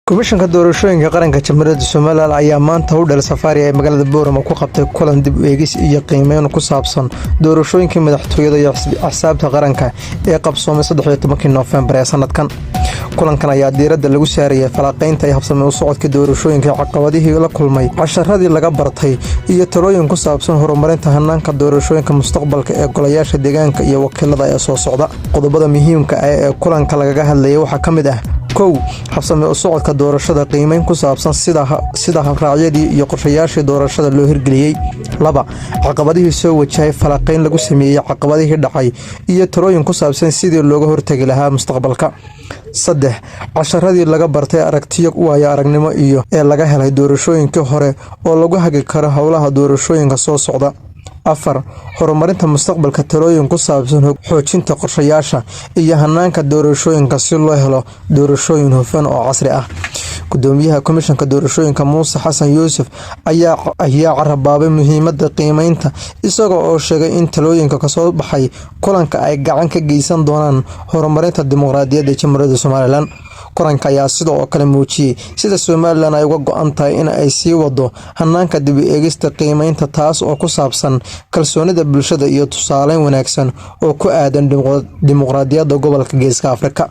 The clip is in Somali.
Komishanka doorashooyinka qaranka Jamhuuriyadda Soomaaliland ayaa maanta u dhal safari ay magaalada Boorama ku qabtay kulan dib u eegis iyo qiimeyn ku saabsan doorashooyinka madaxtooyada iyo axsaabta qaranka ee qabsoomay 13 Noofembar ee sanadkan. Kulankan ayaa diiradda lagu saarayay falanqaynta ay habsamay u socodka doorashooyinka caqabadihii la kulmay, casharadii laga bartay iyo talooyin ku saabsan horumarinta hannaanka doorashooyinka mustaqbalka ee golayaasha deegaanka iyo wakiilada ee soo socda. Qodobada muhiimka ah ee kulanka lagaga hadlayay waxaa ka mid ah: 1. habsamay u socodka doorashada, qiimeyn ku saabsan sida habraacyadii iyo qorshayaashii doorashada loo hirgeliyay. 2. caqabadihii soo wajahay, falanqayn lagu sameeyay caqabadihii dhacay iyo talooyin ku saabsan sidii looga hortagi lahaa mustaqbalka. 3. casharadii laga bartay aragtiyo waayo aragnimo iyo ee laga helay doorashooyinkii hore oo lagu hagi karo howlaha doorashooyinka soo socda. 4. horumarinta mustaqbalka, talooyin ku saabsan xoojinta qorshayaasha iyo hannaanka doorashooyinka si loo helo doorashooyin hufan oo casri ah. Gudoomiyaha Komishanka Doorashooyinka Muuse Xasan Yuusuf ayaa carabaabay muhiimadda qiimeynta, isagoo oo sheegay in talooyinka ka soo baxay kulanka ay gacan ka geysan doonaan horumarinta dimuqraadiyadda Jamhuuriyadda Soomaaliland. Kulanka ayaa sidoo kale muujiyay sida Soomaaliland ay uga go'an tahay in ay sii wado hannaanka dib u eegista qiimeynta, taas oo ku saabsan kalsoonida bulshada iyo tusaaleyn wanaagsan oo ku aadan dimuqraadiyadda gobolka Geeska Afrika.